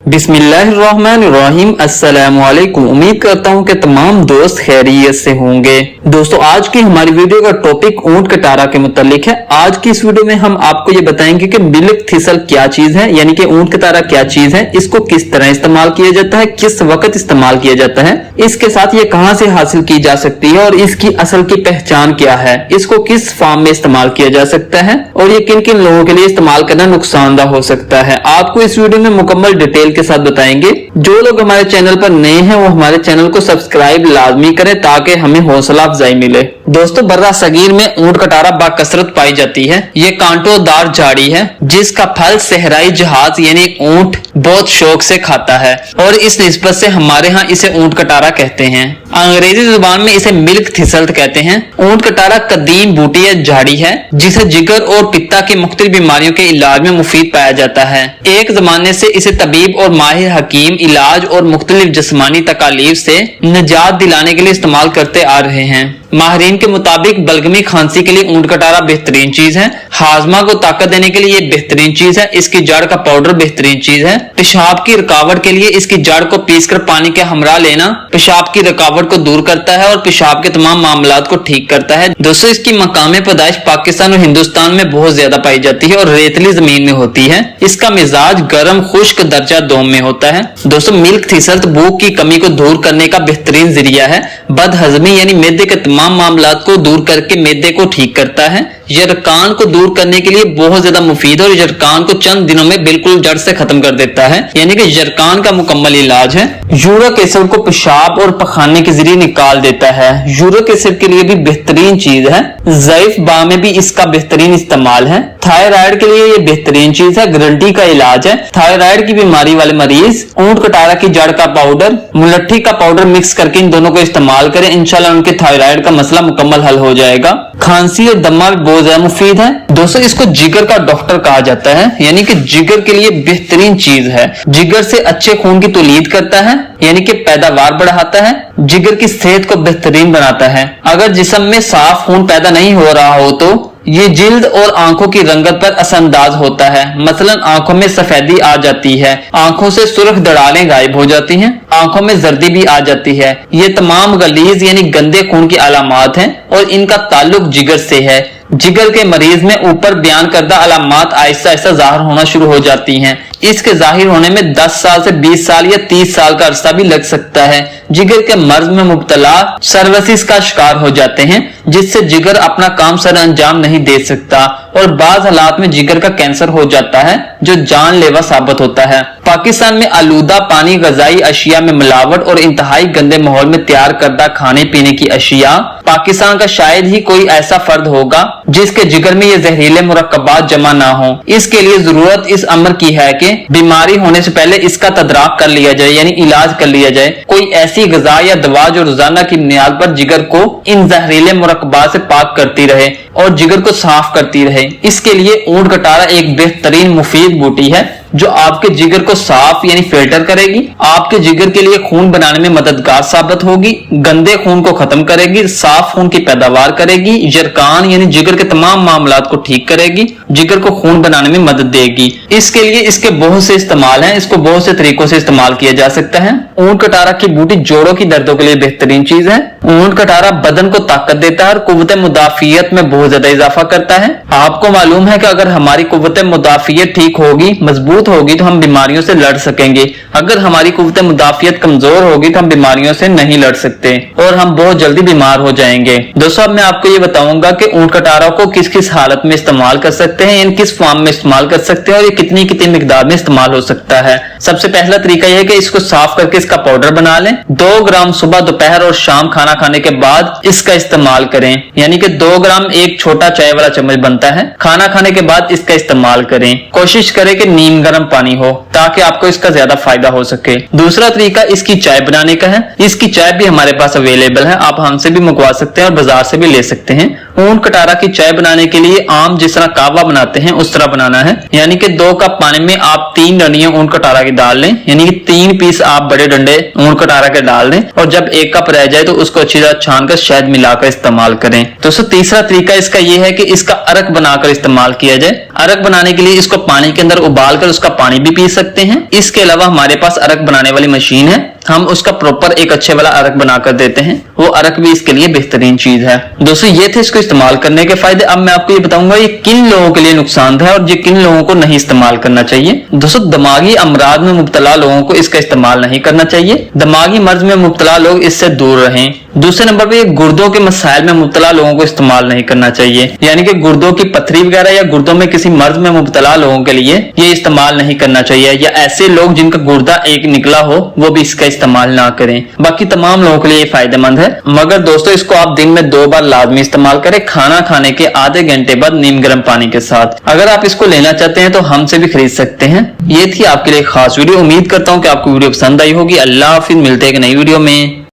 बिस्मिल्लाहिर्रहमानिर्रहीम। अस्सलामुअलैकुम। उम्मीद करता हूँ कि तमाम दोस्त खैरियत से होंगे। दोस्तों, आज की हमारी वीडियो का टॉपिक ऊंट कटारा के मुतालिक है। आज की इस वीडियो में हम आपको ये बताएंगे कि मिल्क थिसल क्या चीज है, यानी कि ऊंट कटारा क्या चीज है, इसको किस तरह इस्तेमाल किया जाता है, किस वक्त इस्तेमाल किया जाता है, इसके साथ ये कहाँ से हासिल की जा सकती है और इसकी असल की पहचान क्या है, इसको किस फार्म में इस्तेमाल किया जा सकता है और ये किन किन लोगों के लिए इस्तेमाल करना नुकसानदायक हो सकता है। आपको इस वीडियो में मुकम्मल डिटेल के साथ बताएंगे। जो लोग हमारे चैनल पर नए हैं वो हमारे चैनल को सब्सक्राइब लाजमी करें ताकि हमें हौसला अफजाई मिले। दोस्तों, बर्रा सगीर में ऊंट कटारा बाकसरत पाई जाती है। ये कांटोदार झाड़ी है जिसका फल सहराई जहाज यानी ऊंट बहुत शौक से खाता है और इस निस्बत से हमारे यहाँ इसे ऊंट कटारा कहते हैं। अंग्रेजी जुबान में इसे मिल्क थिसल कहते हैं। ऊंट कटारा कदीम बूटी या झाड़ी है जिसे जिगर और पित्ता की मुख्तलिफ बीमारियों के इलाज में मुफीद पाया जाता है। एक जमाने से इसे तबीब और माहिर हकीम इलाज और मुख्तलिफ जिस्मानी तकालीफ से निजात दिलाने के लिए इस्तेमाल करते आ रहे हैं। माहिरीन के मुताबिक बलगमी खांसी के लिए ऊंट कटारा बेहतरीन चीज है। हाजमा को ताकत देने के लिए ये बेहतरीन चीज है। इसकी जड़ का पाउडर बेहतरीन चीज है। पेशाब की रुकावट के लिए इसकी जड़ को पीसकर पानी के हमरा लेना पेशाब की रुकावट को दूर करता है और पेशाब के तमाम मामलात को ठीक करता है। दोस्तों, इसकी मकाम पैदाइश पाकिस्तान और हिंदुस्तान में बहुत ज्यादा पाई जाती है और रेतली जमीन में होती है। इसका मिजाज गर्म खुश्क दर्जा दोम में होता है। दोस्तों, मिल्क थिसल भूख की कमी को दूर करने का बेहतरीन जरिया है। बदहजमी यानी मैदे के तमाम मामलात को दूर करके मैदे को ठीक करता है। यरकान को दूर करने के लिए बहुत ज्यादा मुफीद और यरकान को चंद दिनों में बिल्कुल जड़ से खत्म कर देता है, यानी कि यरकान का मुकम्मल इलाज है। यूरिक एसिड को पेशाब और पखाने के जरिए निकाल देता है। यूरिक एसिड के लिए भी बेहतरीन चीज है। ज़ईफ बा में भी इसका बेहतरीन इस्तेमाल है। थायराइड के लिए ये बेहतरीन चीज है। ग्रंटी का इलाज है। थायराइड की बीमारी वाले मरीज ऊंट कटारा की जड़ का पाउडर मुलट्ठी का पाउडर मिक्स करके इन दोनों को इस्तेमाल करें, इंशाल्लाह उनके थायराइड का मसला मुकम्मल हल हो जाएगा। खांसी और दमा भी बहुत ज्यादा मुफीद है। दोस्तों, इसको जिगर का डॉक्टर कहा जाता है, यानी कि जिगर के लिए बेहतरीन चीज है। जिगर से अच्छे खून की तौलीद करता है, यानी कि पैदावार बढ़ाता है। जिगर की सेहत को बेहतरीन बनाता है। अगर जिस्म में साफ खून पैदा नहीं हो रहा हो तो ये जिल्द और आंखों की रंगत पर असरअंदाज होता है। मसलन आंखों में सफेदी आ जाती है, आंखों से सुर्ख दड़ालें गायब हो जाती हैं, आंखों में जर्दी भी आ जाती है। ये तमाम गलीज यानी गंदे खून की अलामात हैं और इनका ताल्लुक जिगर से है। जिगर के मरीज में ऊपर बयान करदा अलामात आहिस्ता आहिस्ता जाहिर होना शुरू हो जाती हैं। इसके जाहिर होने में 10 साल से 20 साल या 30 साल का अरसा भी लग सकता है। जिगर के मर्ज में मुब्तला सर्वसिस का शिकार हो जाते हैं जिससे जिगर अपना काम सर अंजाम नहीं दे सकता और बाज हालात में जिगर का कैंसर हो जाता है जो जानलेवा साबित होता है। पाकिस्तान में आलूदा पानी, गजाई अशिया में मिलावट और इंतहाई गंदे माहौल में तैयार करदा खाने पीने की अशिया, पाकिस्तान का शायद ही कोई ऐसा फर्द होगा जिसके जिगर में ये जहरीले मुरक्कबात जमा ना हो। इसके लिए जरूरत इस अमर की है कि बीमारी होने से पहले इसका तदराक कर लिया जाए, यानी इलाज कर लिया जाए। कोई ऐसी गजा या दवा जो रोजाना की बुनियाद पर जिगर को इन जहरीले मुरक्कबात से पाक करती रहे और जिगर को साफ करती रहे। इसके लिए ऊंट कटारा एक बेहतरीन मुफीद बूटी है जो आपके जिगर को साफ यानी फिल्टर करेगी, आपके जिगर के लिए खून बनाने में मददगार साबित होगी, गंदे खून को खत्म करेगी, साफ खून की पैदावार करेगी, यरकान यानी जिगर के तमाम मामलात को ठीक करेगी, जिगर को खून बनाने में मदद देगी। इसके लिए इसके बहुत से इस्तेमाल हैं, इसको बहुत से तरीकों से इस्तेमाल किया जा सकता है। ऊंट कटारा की बूटी जोड़ों की दर्दों के लिए बेहतरीन चीज है। ऊंट कटारा बदन को ताकत देता है और कुव्वत मुदाफियत में बहुत ज्यादा इजाफा करता है। आपको मालूम है कि अगर हमारी कुव्वत मुदाफियत ठीक होगी, मजबूत होगी तो हम बीमारियों से लड़ सकेंगे। अगर हमारी कुव्वत मुदाफियत कमजोर होगी तो हम बीमारियों से नहीं लड़ सकते और हम बहुत जल्दी बीमार हो जाएंगे। दोस्तों, अब मैं आपको ये बताऊंगा कि ऊंट कटारा को किस किस हालत में इस्तेमाल कर सकते हैं, इन किस फॉर्म में इस्तेमाल कर सकते हैं और ये कितनी कितनी मिकदार में इस्तेमाल हो सकता है। सबसे पहला तरीका यह है कि इसको साफ करके इसका पाउडर बना लें। 2 ग्राम सुबह, दोपहर और शाम खाना खाने के बाद इसका इस्तेमाल करें, यानी कि 2 ग्राम एक छोटा चाय वाला चम्मच बनता है। खाना खाने के बाद इसका इस्तेमाल करें। कोशिश करें कि नीम गर्म पानी हो ताकि आपको इसका ज्यादा फायदा हो सके। दूसरा तरीका इसकी चाय बनाने का है। इसकी चाय भी हमारे पास अवेलेबल है, आप हमसे भी मंगवा सकते हैं और बाजार से भी ले सकते हैं। ऊंट कटारा की चाय बनाने के लिए आम जिस तरह कावा बनाते हैं उस तरह बनाना है, यानी कि 2 कप पानी में आप 3 डंडियां ऊंट कटारा की डाल लें, यानी कि 3 पीस आप बड़े डंडे ऊंट कटारा के डाल दें और जब 1 कप रह जाए तो उसको अच्छी तरह छानकर शहद मिलाकर इस्तेमाल करें। दोस्तों, तीसरा तरीका इसका यह है कि इसका अरक बनाकर इस्तेमाल किया जाए। अरक बनाने के लिए इसको पानी के अंदर उबाल कर उसका पानी भी पी सकते हैं। इसके अलावा हमारे पास अरक बनाने वाली मशीन है, हम उसका प्रॉपर एक अच्छे वाला अरक बनाकर देते हैं, वो अरक भी इसके लिए बेहतरीन चीज है। दोस्तों ये थे इसको इस्तेमाल करने के फायदे। अब मैं आपको ये बताऊंगा ये किन लोगों के लिए नुकसानदेह है और ये किन लोगों को नहीं इस्तेमाल करना चाहिए। दोस्तों दिमागी अमराज में मुब्तला लोगों को इसका इस्तेमाल नहीं करना चाहिए, दिमागी मर्ज में मुब्तला लोग इससे दूर रहें। दूसरे नंबर पे गुर्दों के मसाइल में मुब्तला लोगों को इस्तेमाल नहीं करना चाहिए, यानी कि गुर्दों की पथरी वगैरह या गुर्दों में किसी मर्ज में मुब्तला लोगों के लिए ये इस्तेमाल नहीं करना चाहिए, या ऐसे लोग जिनका गुर्दा एक निकला हो वो भी इसका इस्तेमाल ना करें। बाकी तमाम लोगों के लिए फायदेमंद है, मगर दोस्तों इसको आप दिन में 2 बार लाजमी इस्तेमाल करें, खाना खाने के आधे घंटे बाद नीम गर्म पानी के साथ। अगर आप इसको लेना चाहते हैं तो हमसे भी खरीद सकते हैं। ये थी आपके लिए खास वीडियो, उम्मीद करता हूँ कि आपको वीडियो पसंद आई होगी। अल्लाह हाफिज, मिलते हैं एक नई वीडियो में।